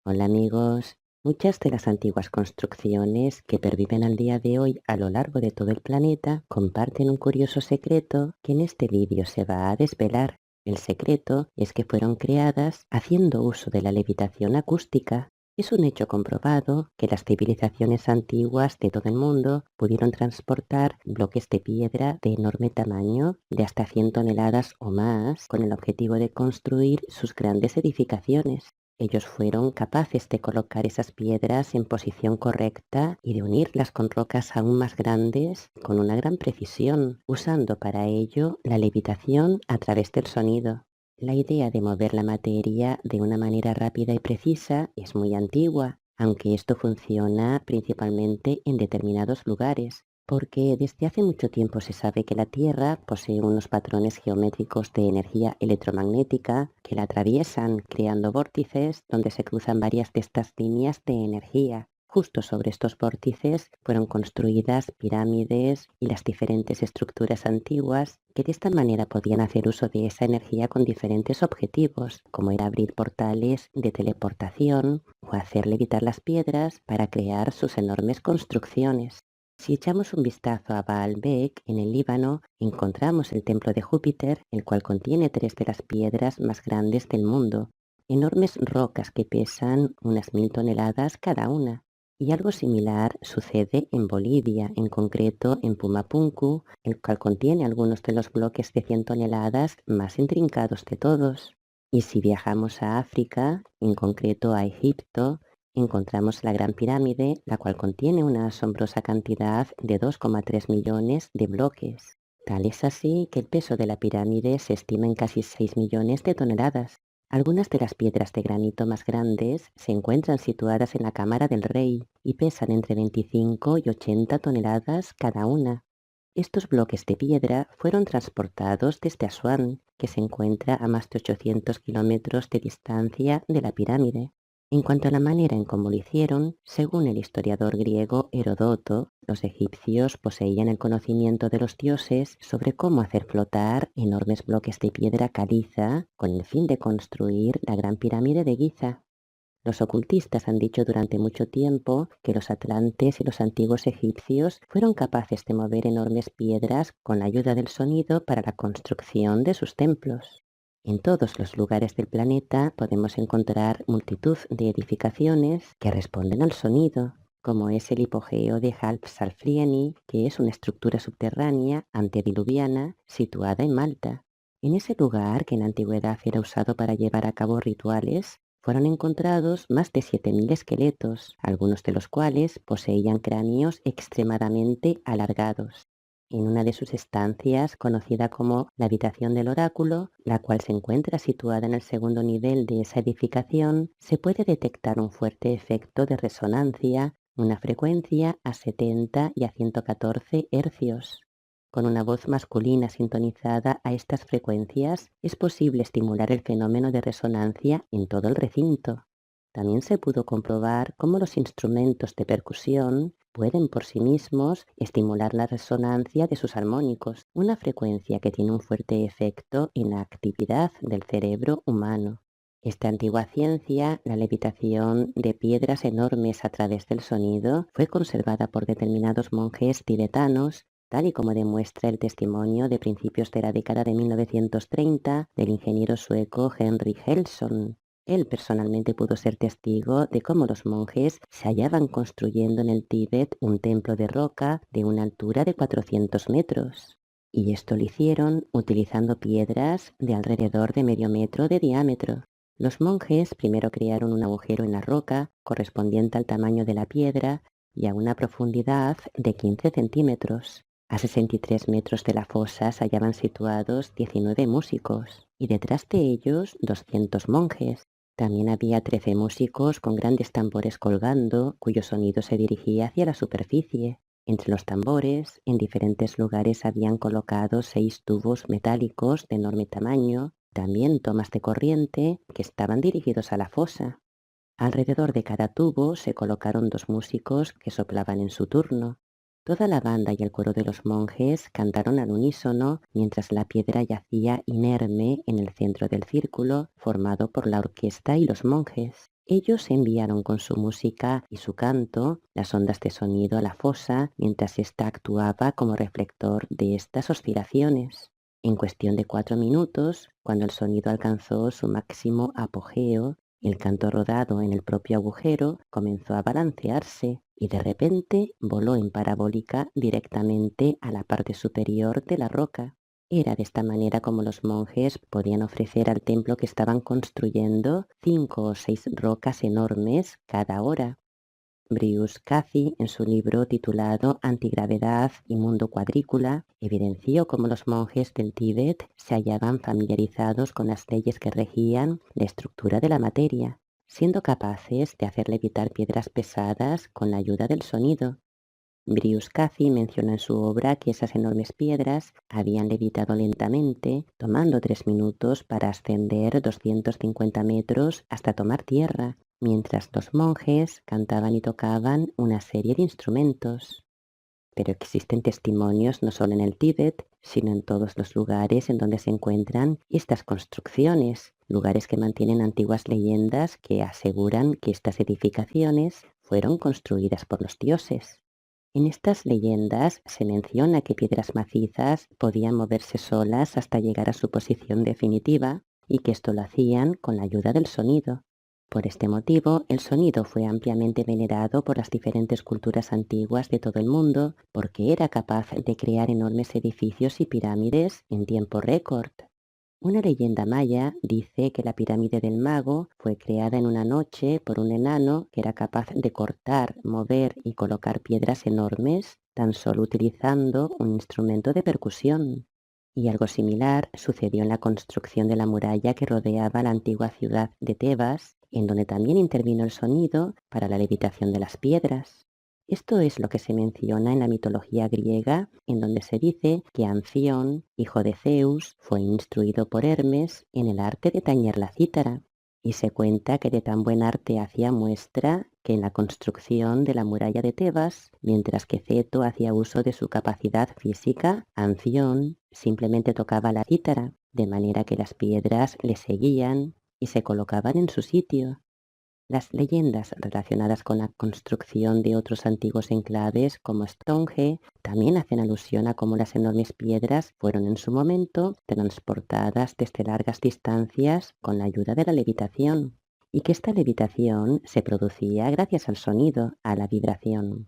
Hola amigos, muchas de las antiguas construcciones que perviven al día de hoy a lo largo de todo el planeta comparten un curioso secreto que en este vídeo se va a desvelar. El secreto es que fueron creadas haciendo uso de la levitación acústica. Es un hecho comprobado que las civilizaciones antiguas de todo el mundo pudieron transportar bloques de piedra de enorme tamaño, de hasta 100 toneladas o más, con el objetivo de construir sus grandes edificaciones. Ellos fueron capaces de colocar esas piedras en posición correcta y de unirlas con rocas aún más grandes con una gran precisión, usando para ello la levitación a través del sonido. La idea de mover la materia de una manera rápida y precisa es muy antigua, aunque esto funciona principalmente en determinados lugares, porque desde hace mucho tiempo se sabe que la Tierra posee unos patrones geométricos de energía electromagnética que la atraviesan, creando vórtices donde se cruzan varias de estas líneas de energía. Justo sobre estos vórtices fueron construidas pirámides y las diferentes estructuras antiguas que de esta manera podían hacer uso de esa energía con diferentes objetivos, como era abrir portales de teleportación o hacer levitar las piedras para crear sus enormes construcciones. Si echamos un vistazo a Baalbek, en el Líbano, encontramos el templo de Júpiter, el cual contiene tres de las piedras más grandes del mundo, enormes rocas que pesan unas 1000 toneladas cada una. Y algo similar sucede en Bolivia, en concreto en Pumapunku, el cual contiene algunos de los bloques de 100 toneladas más intrincados de todos. Y si viajamos a África, en concreto a Egipto, encontramos la Gran Pirámide, la cual contiene una asombrosa cantidad de 2,3 millones de bloques. Tal es así que el peso de la pirámide se estima en casi 6 millones de toneladas. Algunas de las piedras de granito más grandes se encuentran situadas en la Cámara del Rey y pesan entre 25 y 80 toneladas cada una. Estos bloques de piedra fueron transportados desde Asuán, que se encuentra a más de 800 kilómetros de distancia de la pirámide. En cuanto a la manera en cómo lo hicieron, según el historiador griego Herodoto, los egipcios poseían el conocimiento de los dioses sobre cómo hacer flotar enormes bloques de piedra caliza con el fin de construir la Gran Pirámide de Giza. Los ocultistas han dicho durante mucho tiempo que los atlantes y los antiguos egipcios fueron capaces de mover enormes piedras con la ayuda del sonido para la construcción de sus templos. En todos los lugares del planeta podemos encontrar multitud de edificaciones que responden al sonido, como es el hipogeo de Half-Salflieni, que es una estructura subterránea antediluviana situada en Malta. En ese lugar, que en la antigüedad era usado para llevar a cabo rituales, fueron encontrados más de 7000 esqueletos, algunos de los cuales poseían cráneos extremadamente alargados. En una de sus estancias, conocida como la habitación del oráculo, la cual se encuentra situada en el segundo nivel de esa edificación, se puede detectar un fuerte efecto de resonancia, una frecuencia a 70 y a 114 hercios. Con una voz masculina sintonizada a estas frecuencias, es posible estimular el fenómeno de resonancia en todo el recinto. También se pudo comprobar cómo los instrumentos de percusión pueden por sí mismos estimular la resonancia de sus armónicos, una frecuencia que tiene un fuerte efecto en la actividad del cerebro humano. Esta antigua ciencia, la levitación de piedras enormes a través del sonido, fue conservada por determinados monjes tibetanos, tal y como demuestra el testimonio de principios de la década de 1930 del ingeniero sueco Henry Helson. Él personalmente pudo ser testigo de cómo los monjes se hallaban construyendo en el Tíbet un templo de roca de una altura de 400 metros. Y esto lo hicieron utilizando piedras de alrededor de medio metro de diámetro. Los monjes primero crearon un agujero en la roca correspondiente al tamaño de la piedra y a una profundidad de 15 centímetros. A 63 metros de la fosa se hallaban situados 19 músicos y detrás de ellos 200 monjes. También había 13 músicos con grandes tambores colgando, cuyo sonido se dirigía hacia la superficie. Entre los tambores, en diferentes lugares habían colocado 6 tubos metálicos de enorme tamaño, también tomas de corriente que estaban dirigidos a la fosa. Alrededor de cada tubo se colocaron 2 músicos que soplaban en su turno. Toda la banda y el coro de los monjes cantaron al unísono mientras la piedra yacía inerme en el centro del círculo formado por la orquesta y los monjes. Ellos enviaron con su música y su canto las ondas de sonido a la fosa mientras ésta actuaba como reflector de estas oscilaciones. En cuestión de 4 minutos, cuando el sonido alcanzó su máximo apogeo, el canto rodado en el propio agujero comenzó a balancearse y de repente voló en parabólica directamente a la parte superior de la roca. Era de esta manera como los monjes podían ofrecer al templo que estaban construyendo 5 o 6 rocas enormes cada hora. Brius Cathy, en su libro titulado Antigravedad y Mundo Cuadrícula, evidenció cómo los monjes del Tíbet se hallaban familiarizados con las leyes que regían la estructura de la materia, siendo capaces de hacer levitar piedras pesadas con la ayuda del sonido. Brius Cathy menciona en su obra que esas enormes piedras habían levitado lentamente, tomando 3 minutos para ascender 250 metros hasta tomar tierra, mientras los monjes cantaban y tocaban una serie de instrumentos. Pero existen testimonios no solo en el Tíbet, sino en todos los lugares en donde se encuentran estas construcciones, lugares que mantienen antiguas leyendas que aseguran que estas edificaciones fueron construidas por los dioses. En estas leyendas se menciona que piedras macizas podían moverse solas hasta llegar a su posición definitiva y que esto lo hacían con la ayuda del sonido. Por este motivo, el sonido fue ampliamente venerado por las diferentes culturas antiguas de todo el mundo porque era capaz de crear enormes edificios y pirámides en tiempo récord. Una leyenda maya dice que la pirámide del mago fue creada en una noche por un enano que era capaz de cortar, mover y colocar piedras enormes tan solo utilizando un instrumento de percusión. Y algo similar sucedió en la construcción de la muralla que rodeaba la antigua ciudad de Tebas, en donde también intervino el sonido para la levitación de las piedras. Esto es lo que se menciona en la mitología griega, en donde se dice que Anfión, hijo de Zeus, fue instruido por Hermes en el arte de tañer la cítara, y se cuenta que de tan buen arte hacía muestra que en la construcción de la muralla de Tebas, mientras que Ceto hacía uso de su capacidad física, Anfión simplemente tocaba la cítara, de manera que las piedras le seguían y se colocaban en su sitio. Las leyendas relacionadas con la construcción de otros antiguos enclaves como Stonehenge también hacen alusión a cómo las enormes piedras fueron en su momento transportadas desde largas distancias con la ayuda de la levitación, y que esta levitación se producía gracias al sonido, a la vibración.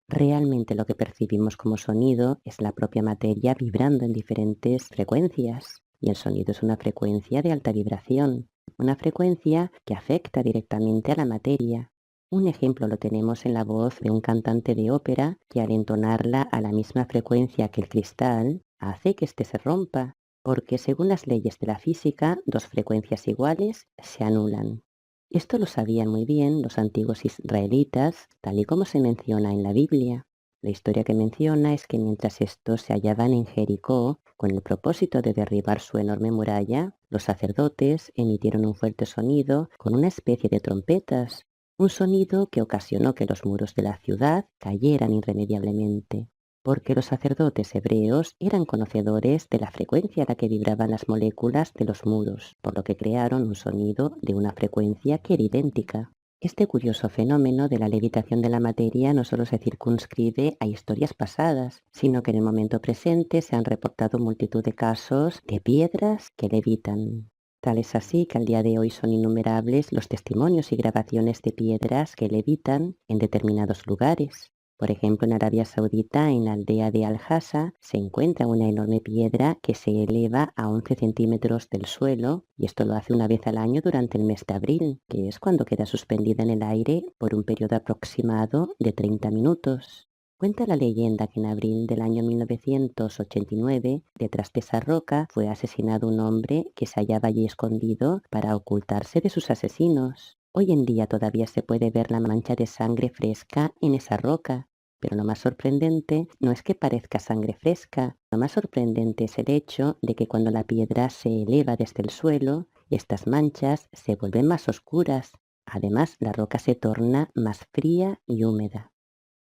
Realmente lo que percibimos como sonido es la propia materia vibrando en diferentes frecuencias, y el sonido es una frecuencia de alta vibración, una frecuencia que afecta directamente a la materia. Un ejemplo lo tenemos en la voz de un cantante de ópera que al entonarla a la misma frecuencia que el cristal hace que éste se rompa, porque según las leyes de la física, dos frecuencias iguales se anulan. Esto lo sabían muy bien los antiguos israelitas, tal y como se menciona en la Biblia. La historia que menciona es que mientras estos se hallaban en Jericó, con el propósito de derribar su enorme muralla, los sacerdotes emitieron un fuerte sonido con una especie de trompetas, un sonido que ocasionó que los muros de la ciudad cayeran irremediablemente, porque los sacerdotes hebreos eran conocedores de la frecuencia a la que vibraban las moléculas de los muros, por lo que crearon un sonido de una frecuencia que era idéntica. Este curioso fenómeno de la levitación de la materia no solo se circunscribe a historias pasadas, sino que en el momento presente se han reportado multitud de casos de piedras que levitan. Tal es así que al día de hoy son innumerables los testimonios y grabaciones de piedras que levitan en determinados lugares. Por ejemplo, en Arabia Saudita, en la aldea de Al-Hasa, se encuentra una enorme piedra que se eleva a 11 centímetros del suelo, y esto lo hace una vez al año durante el mes de abril, que es cuando queda suspendida en el aire por un periodo aproximado de 30 minutos. Cuenta la leyenda que en abril del año 1989, detrás de esa roca, fue asesinado un hombre que se hallaba allí escondido para ocultarse de sus asesinos. Hoy en día todavía se puede ver la mancha de sangre fresca en esa roca, pero lo más sorprendente no es que parezca sangre fresca, lo más sorprendente es el hecho de que cuando la piedra se eleva desde el suelo, estas manchas se vuelven más oscuras. Además, la roca se torna más fría y húmeda.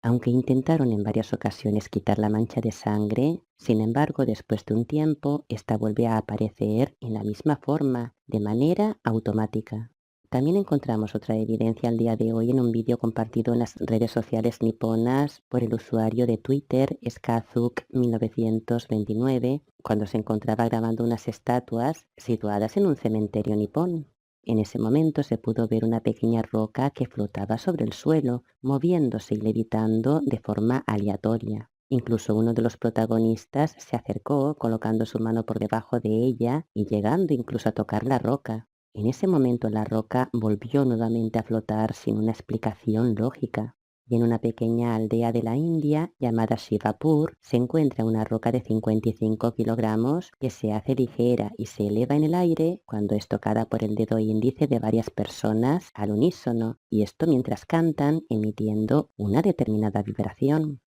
Aunque intentaron en varias ocasiones quitar la mancha de sangre, sin embargo, después de un tiempo, esta vuelve a aparecer en la misma forma, de manera automática. También encontramos otra evidencia al día de hoy en un vídeo compartido en las redes sociales niponas por el usuario de Twitter Skazuk1929 cuando se encontraba grabando unas estatuas situadas en un cementerio nipón. En ese momento se pudo ver una pequeña roca que flotaba sobre el suelo, moviéndose y levitando de forma aleatoria. Incluso uno de los protagonistas se acercó colocando su mano por debajo de ella y llegando incluso a tocar la roca. En ese momento la roca volvió nuevamente a flotar sin una explicación lógica. Y en una pequeña aldea de la India llamada Shivapur se encuentra una roca de 55 kilogramos que se hace ligera y se eleva en el aire cuando es tocada por el dedo índice de varias personas al unísono, y esto mientras cantan emitiendo una determinada vibración.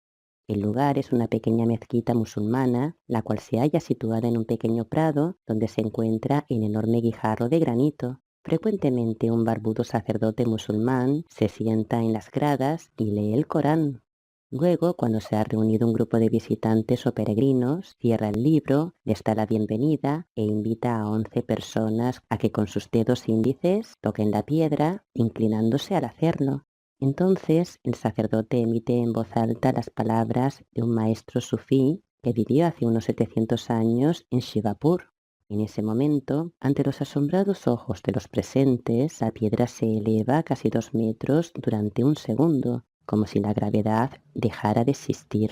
El lugar es una pequeña mezquita musulmana, la cual se halla situada en un pequeño prado donde se encuentra el enorme guijarro de granito. Frecuentemente un barbudo sacerdote musulmán se sienta en las gradas y lee el Corán. Luego, cuando se ha reunido un grupo de visitantes o peregrinos, cierra el libro, les da la bienvenida e invita a 11 personas a que con sus dedos índices toquen la piedra, inclinándose al hacerlo. Entonces el sacerdote emite en voz alta las palabras de un maestro sufí que vivió hace unos 700 años en Shivapur. En ese momento, ante los asombrados ojos de los presentes, la piedra se eleva casi 2 metros durante un segundo, como si la gravedad dejara de existir.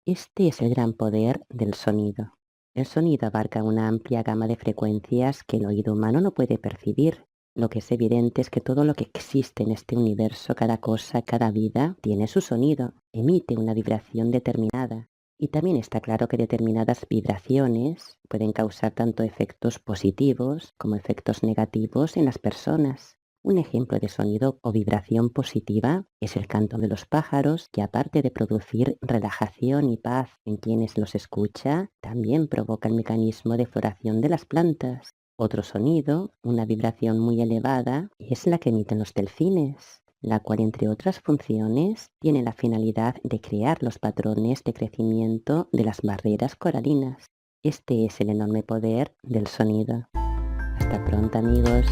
Este es el gran poder del sonido. El sonido abarca una amplia gama de frecuencias que el oído humano no puede percibir. Lo que es evidente es que todo lo que existe en este universo, cada cosa, cada vida, tiene su sonido, emite una vibración determinada. Y también está claro que determinadas vibraciones pueden causar tanto efectos positivos como efectos negativos en las personas. Un ejemplo de sonido o vibración positiva es el canto de los pájaros, que aparte de producir relajación y paz en quienes los escucha, también provoca el mecanismo de floración de las plantas. Otro sonido, una vibración muy elevada, es la que emiten los delfines, la cual, entre otras funciones, tiene la finalidad de crear los patrones de crecimiento de las barreras coralinas. Este es el enorme poder del sonido. Hasta pronto, amigos.